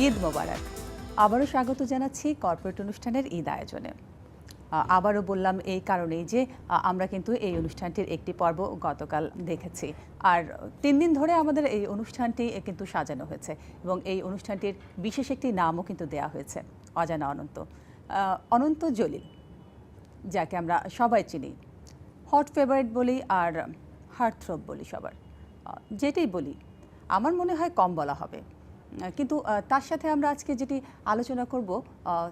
ঈদ মোবারক। আবারও স্বাগত জানাচ্ছি কর্পোরেট অনুষ্ঠানের ঈদ আয়োজনে। আবারও বললাম এই কারণেই যে আমরা কিন্তু এই অনুষ্ঠানটির একটি পর্ব গতকাল দেখেছি, আর 3 দিন ধরে আমাদের এই অনুষ্ঠানটি কিন্তু সাজানো হয়েছে এবং এই অনুষ্ঠানটির বিশেষ একটি নামও কিন্তু দেয়া হয়েছে, অজানা অনন্ত। অনন্ত জলিল, যাকে আমরা সবাই চিনি, হট ফেভারিট বলি আর হার্টথ্রব বলি, সবার যেটাই বলি আমার মনে হয় কম বলা হবে। কিন্তু তার সাথে আমরা আজকে যেটি আলোচনা করব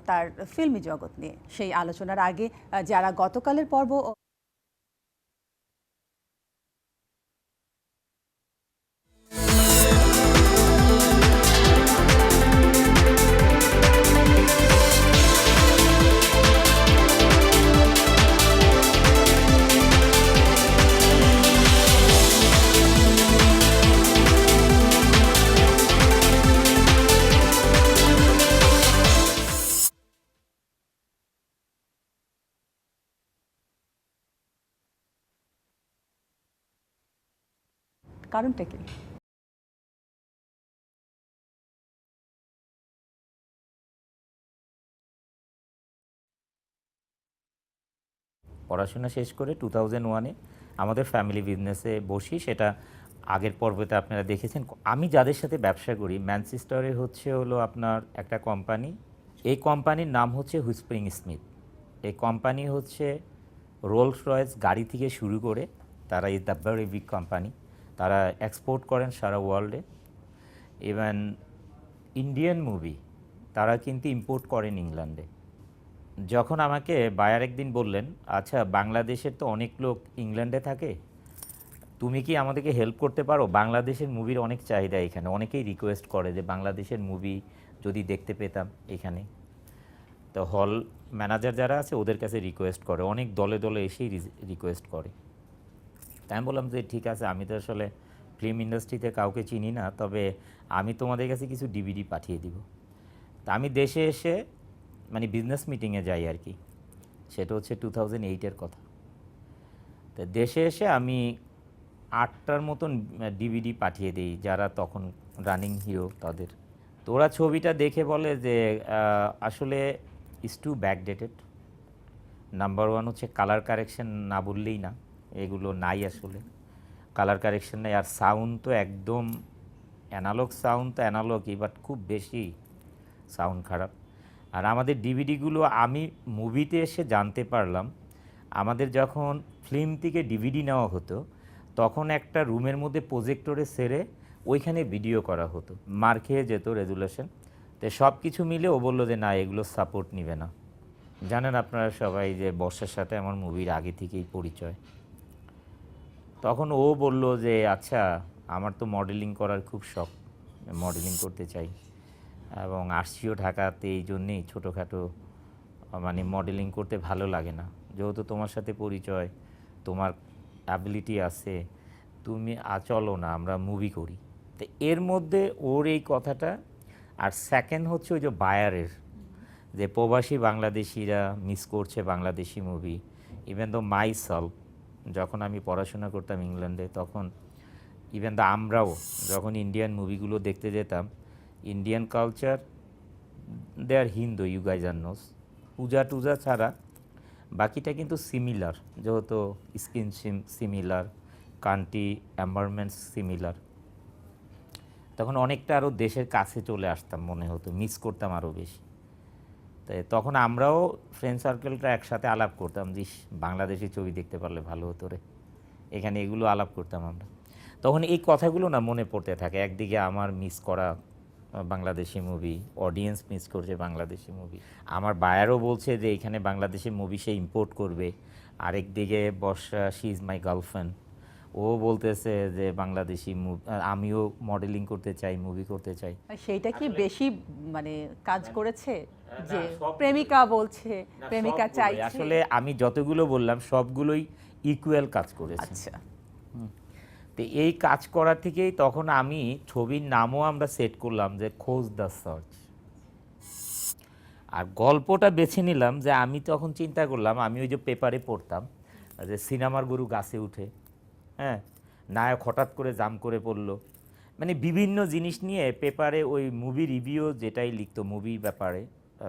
তার ফিল্মি জগৎ নিয়ে। সেই আলোচনার আগে যারা গতকালের পর্ব কারণটা কি? পড়াশোনা শেষ করে 2001-এ আমাদের ফ্যামিলি বিজনেসে বসি। সেটা আগের পর্বতে আপনারা দেখেছেন। আমি যাদের সাথে ব্যবসা করি, ম্যানচেস্টারে হলো আপনার একটা কোম্পানি। এই কোম্পানির নাম হচ্ছে হুইসপারিং স্মিথ। এই কোম্পানি হচ্ছে রোলস রয়েস গাড়ি থেকে শুরু করে তারা is the very big company. তারা এক্সপোর্ট করেন সারা ওয়ার্ল্ডে। ইভেন ইন্ডিয়ান মুভি তারা কিন্তু ইম্পোর্ট করেন ইংল্যান্ডে। যখন আমাকে বায়ার একদিন বললেন, আচ্ছা বাংলাদেশের তো অনেক লোক ইংল্যান্ডে থাকে, তুমি কি আমাদেরকে হেল্প করতে পারো? বাংলাদেশের মুভির অনেক চাহিদা এখানে, অনেকেই রিকোয়েস্ট করে যে বাংলাদেশের মুভি যদি দেখতে পেতাম এখানে। তো হল ম্যানেজার যারা আছে ওদের কাছে রিকোয়েস্ট করে, অনেক দলে দলে এসেই রিকোয়েস্ট করে। তাই আমি বললাম যে ঠিক আছে, আমি তো আসলে ফিল্ম ইন্ডাস্ট্রিতে কাউকে চিনি না, তবে আমি তোমাদের কাছে কিছু ডিভিডি পাঠিয়ে দিব। তা আমি দেশে এসে মানে বিজনেস মিটিংয়ে যাই আর কি, সেটা হচ্ছে 2008-এর কথা। তো দেশে এসে আমি 8টার মতন ডিভিডি পাঠিয়ে দিই যারা তখন রানিং হিরো তাদের। তো ওরা ছবিটা দেখে বলে যে আসলে ইজ টু ব্যাকডেটেড। নাম্বার 1 হচ্ছে কালার কারেকশন না বললেই না, এগুলো নাই আসলে, কালার কারেকশন নাই। আর সাউন্ড তো একদম অ্যানালগ সাউন্ড, তো অ্যানালগই, বাট খুব বেশি সাউন্ড খারাপ। আর আমাদের ডিভিডিগুলো আমি মুভিতে এসে জানতে পারলাম, আমাদের যখন ফিল্ম থেকে ডিভিডি নেওয়া হতো তখন একটা রুমের মধ্যে প্রজেক্টরে সেরে ওইখানে ভিডিও করা হতো, মার খেয়ে যেত রেজুলেশন। তো সব কিছু মিলে ও বললো যে না, এগুলো সাপোর্ট নিবে না। জানেন আপনারা সবাই যে বর্ষার সাথে আমার মুভির আগে থেকেই পরিচয়। তখন ও বলল যে আচ্ছা, আমার তো মডেলিং করার খুব শখ, মডেলিং করতে চাই এবং আসছিও ঢাকাতে, এই জন্যেই ছোটোখাটো মানে মডেলিং করতে ভালো লাগে না। যেহেতু তোমার সাথে পরিচয়, তোমার অ্যাবিলিটি আছে, তুমি চলো না আমরা মুভি করি। তো এর মধ্যে ওর এই কথাটা। আর সেকেন্ড হচ্ছে ওই যে বায়ারের, যে প্রবাসী বাংলাদেশিরা মিস করছে Bangladeshi movie. Even though my self, যখন আমি পড়াশোনা করতাম ইংল্যান্ডে, তখন ইভেন দো আমরাও যখন ইন্ডিয়ান মুভিগুলো দেখতে যেতাম, Indian culture they are Hindu, you guys are knows, puja টুজা ছাড়া বাকিটা কিন্তু সিমিলার, যেহেতু skin similar, country environment similar. তখন অনেকটা আরও দেশের কাছে চলে আসতাম, মনে হতো মিস করতাম আরও বেশি। তাই তখন আমরাও ফ্রেন্ড সার্কেলটা একসাথে আলাপ করতাম, যে বাংলাদেশি ছবি দেখতে পারলে ভালো হতো রে, এখানে এগুলো আলাপ করতাম আমরা। তখন এই কথাগুলো না মনে পড়তে থাকে। একদিকে আমার মিস করা বাংলাদেশি মুভি, অডিয়েন্স মিস করছে বাংলাদেশি মুভি, আমার বায়ারও বলছে যে এখানে বাংলাদেশি মুভি সে ইম্পোর্ট করবে। আরেকদিকে বর্ষা, শি ইজ মাই গার্লফ্রেন্ড, ও বলতেছে যে বাংলাদেশি মুভি, আমিও মডেলিং করতে চাই, মুভি করতে চাই। সেইটা কি বেশি মানে কাজ করেছে যে প্রেমিকা বলছে, প্রেমিকা চাইছে? আসলে আমি যতগুলো বললাম সবগুলোই ইকুয়াল কাজ করেছে। আচ্ছা, তো এই কাজ করা থেকেই তখন আমি ছবির নামও আমরা সেট করলাম যে খোঁজ দ্য সার্চ। আর গল্পটা বেছে নিলাম যে আমি তখন চিন্তা করলাম, আমি ওই যে পেপারে পড়তাম যে সিনেমার গরু গাছে উঠে, হ্যাঁ, নায়ক হঠাৎ করে জাম করে পড়লো, মানে বিভিন্ন জিনিস নিয়ে পেপারে ওই মুভি রিভিউ যেটাই লিখতো মুভির ব্যাপারে,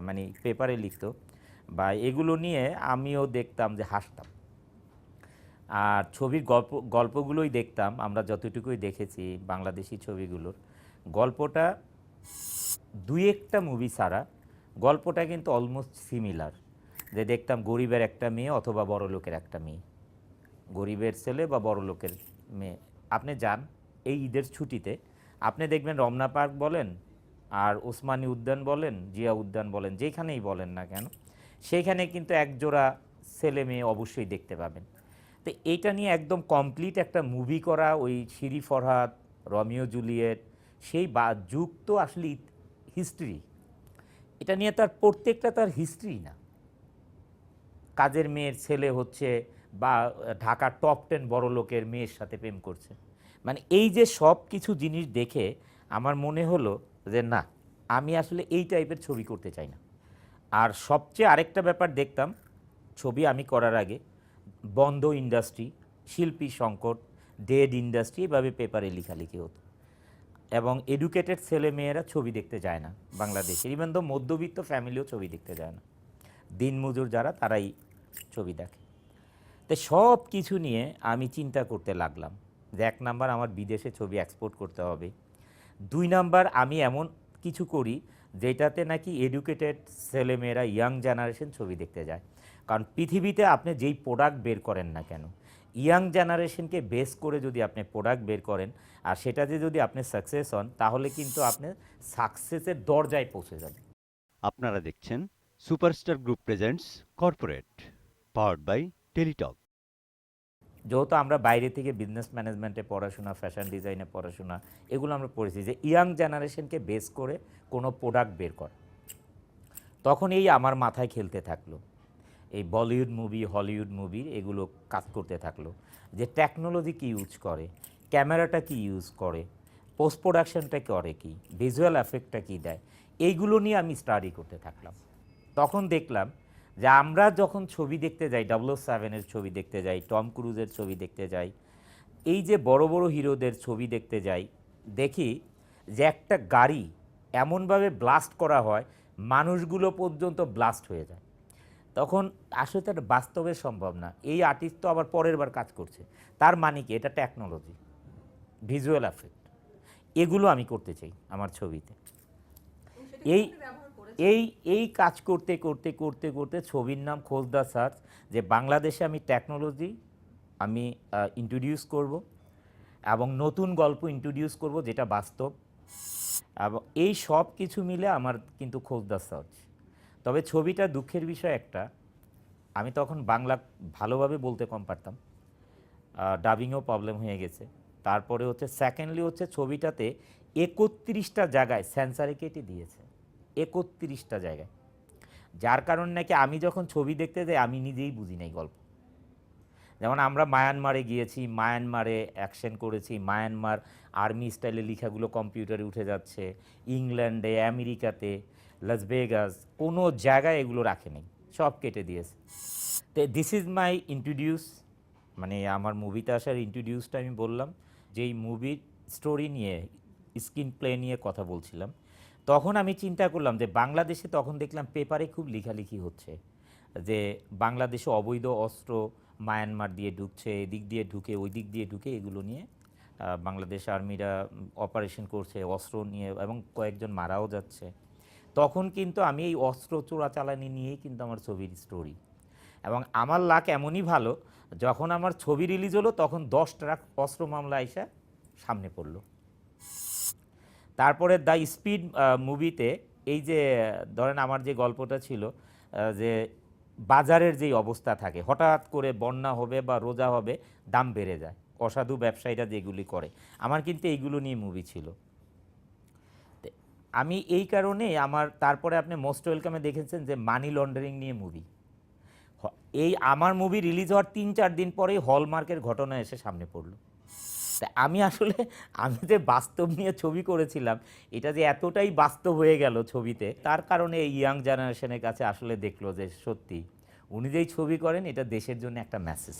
মানে পেপারে লিখতো বা এগুলো নিয়ে আমিও দেখতাম যে হাসতাম। আর ছবির গল্পগুলোই দেখতাম, আমরা যতটুকুই দেখেছি বাংলাদেশি ছবিগুলোর গল্পটা দুই একটা মুভি ছাড়া গল্পটা কিন্তু অলমোস্ট সিমিলার। যে দেখতাম গরিবের একটা মেয়ে অথবা বড় লোকের একটা মেয়ে, গরিবের ছেলে বা বড় লোকের মেয়ে। আপনি যান এই ঈদের ছুটিতে, আপনি দেখবেন রমনা পার্ক বলেন আর ওসমানী উদ্যান বলেন, জিয়া উদ্যান বলেন, যেখানেই বলেন না কেন, সেইখানে কিন্তু একজোড়া ছেলে মেয়ে অবশ্যই দেখতে পাবেন। তো এইটা নিয়ে একদম কমপ্লিট একটা মুভি করা, ওই শিরি ফরহাদ, রমিও জুলিয়েট, সেই বা যুগ তো আসলে হিস্ট্রি। এটা নিয়ে তার প্রত্যেকটা তার হিস্ট্রি না, কাজের মেয়ের ছেলে হচ্ছে বা ঢাকার টপ 10 বড় লোকের মেয়ের সাথে প্রেম করছে। মানে এই যে সব কিছু জিনিস দেখে আমার মনে হলো যে না, আমি আসলে এই টাইপের ছবি করতে চাই না। আর সবচেয়ে আরেকটা ব্যাপার দেখতাম ছবি আমি করার আগে, বন্ধ ইন্ডাস্ট্রি, শিল্পী সংকট, ডেড ইন্ডাস্ট্রি, এভাবে পেপারে লেখালেখি হতো। এবং এডুকেটেড ছেলে মেয়েরা ছবি দেখতে যায় না বাংলাদেশে, ইভেন তো মধ্যবিত্ত ফ্যামিলিও ছবি দেখতে যায় না, দিনমজুর যারা তারাই ছবি দেখে। তো সব কিছু নিয়ে আমি চিন্তা করতে লাগলাম যে 1 নাম্বার আমার বিদেশে ছবি এক্সপোর্ট করতে হবে, 2 নাম্বার আমি এমন কিছু করি যেটাতে নাকি এডুকেটেড ছেলেমেয়েরা, ইয়াং জেনারেশন ছবি দেখতে যায়। কারণ পৃথিবীতে আপনি যেই প্রোডাক্ট বের করেন না কেন, ইয়াং জেনারেশনকে বেস করে যদি আপনি প্রোডাক্ট বের করেন আর সেটাতে যদি আপনি সাকসেস হন, তাহলে কিন্তু আপনি সাকসেসের দরজায় পৌঁছে যাবেন। আপনারা দেখছেন Superstar Group presents corporate, powered by Teletalk. যেহেতু আমরা বাইরে থেকে বিজনেস ম্যানেজমেন্টে পড়াশোনা, ফ্যাশন ডিজাইনে পড়াশোনা, এগুলো আমরা পড়েছি যে ইয়াং জেনারেশনকে বেস করে কোনো প্রোডাক্ট বের করা। তখন এই আমার মাথায় খেলতে থাকলো, এই বলিউড মুভি, হলিউড মুভি এগুলো কাজ করতে থাকলো যে টেকনোলজি কি ইউজ করে, ক্যামেরাটা কি ইউজ করে, পোস্ট প্রোডাকশনটা করে কি, ভিজুয়াল এফেক্টটা কি দেয়, এইগুলো নিয়ে আমি স্টাডি করতে থাকলাম। তখন দেখলাম যে আমরা যখন ছবি দেখতে যাই, 007-এর ছবি দেখতে যাই, টম ক্রুজের ছবি দেখতে যাই, এই যে বড় বড় হিরোদের ছবি দেখতে যাই, দেখি যে একটা গাড়ি এমনভাবে ব্লাস্ট করা হয় মানুষগুলো পর্যন্ত ব্লাস্ট হয়ে যায়। তখন আসলে তো এটা বাস্তবে সম্ভব না, এই আর্টিস্ট তো আবার পরের বার কাজ করছে, তার মানে কি এটা টেকনোলজি, ভিজুয়াল এফেক্ট, এগুলো আমি করতে চাই আমার ছবিতে। এই এই এই কাজ করতে করতে করতে করতে ছবির নাম খোঁজ দা সার্চ, যে বাংলাদেশে আমি টেকনোলজি আমি ইন্ট্রোডিউস করব এবং নতুন গল্প ইন্ট্রোডিউস করব যেটা বাস্তব, এবং এই সব কিছু মিলে আমার কিন্তু খোঁজ দা সার্চ। তবে ছবিটা দুঃখের বিষয় একটা, আমি তখন বাংলা ভালোভাবে বলতে কম পারতাম, ডাবিংও প্রবলেম হয়ে গেছে। তারপরে হচ্ছে সেকেন্ডলি হচ্ছে ছবিটাতে 31টা জায়গায় সেন্সারে কেটে দিয়েছে, 31টা জায়গায়, যার কারণে নাকি আমি যখন ছবি দেখতে যাই আমি নিজেই বুঝি নাই গল্প। যেমন আমরা মায়ানমারে গিয়েছি, মায়ানমারে অ্যাকশন করেছি, মায়ানমার আর্মি স্টাইলে লেখাগুলো কম্পিউটারে উঠে যাচ্ছে, ইংল্যান্ডে, আমেরিকাতে, লাস ভেগাস, কোনো জায়গায় এগুলো রাখে নেই, সব কেটে দিয়েছে। তো দিস ইজ মাই ইন্ট্রোডিউস, মানে আমার মুভিতে আসার ইন্ট্রোডিউসটা আমি বললাম, যেই মুভির স্টোরি নিয়ে, স্ক্রিন প্লে নিয়ে কথা বলছিলাম। তখন আমি চিন্তা করলাম যে বাংলাদেশে তখন দেখলাম পেপারে খুব লেখালেখি হচ্ছে যে বাংলাদেশে অবৈধ অস্ত্র মায়ানমার দিয়ে ঢুকছে, এদিক দিয়ে ঢুকে ওই দিক দিয়ে ঢুকে, এগুলো নিয়ে বাংলাদেশ আর্মিরা অপারেশন করছে অস্ত্র নিয়ে এবং কয়েকজন মারাও যাচ্ছে। তখন কিন্তু আমি এই অস্ত্র চোরাচালানি নিয়েই কিন্তু আমার ছবির স্টোরি, এবং আমার লাক এমনই ভালো, যখন আমার ছবি রিলিজ হলো তখন 10 ট্রাক অস্ত্র মামলা এসে সামনে পড়লো। তারপরে দ্য স্পিড মুভিতে এই যে ধরেন আমার যে গল্পটা ছিল যে বাজারের যেই অবস্থা থাকে, হঠাৎ করে বন্যা হবে বা রোজা হবে, দাম বেড়ে যায়, অসাধু ব্যবসায়ীরা যেগুলি করে, আমার কিন্তু এইগুলো নিয়ে মুভি ছিল। আমি এই কারণে আমার, তারপরে আপনি মোস্ট ওয়েলকামে দেখেছেন যে মানি লন্ডারিং নিয়ে মুভি, এই আমার মুভি রিলিজ হওয়ার 3-4 দিন পরেই হলমার্কের ঘটনা এসে সামনে পড়লো। তা আমি আসলে আমি যে বাস্তব নিয়ে ছবি করেছিলাম, এটা যে এতটাই বাস্তব হয়ে গেল ছবিতে, তার কারণে এই ইয়াং জেনারেশনের কাছে আসলে দেখলো যে সত্যি উনি যেই ছবি করেন এটা দেশের জন্য একটা মেসেজ।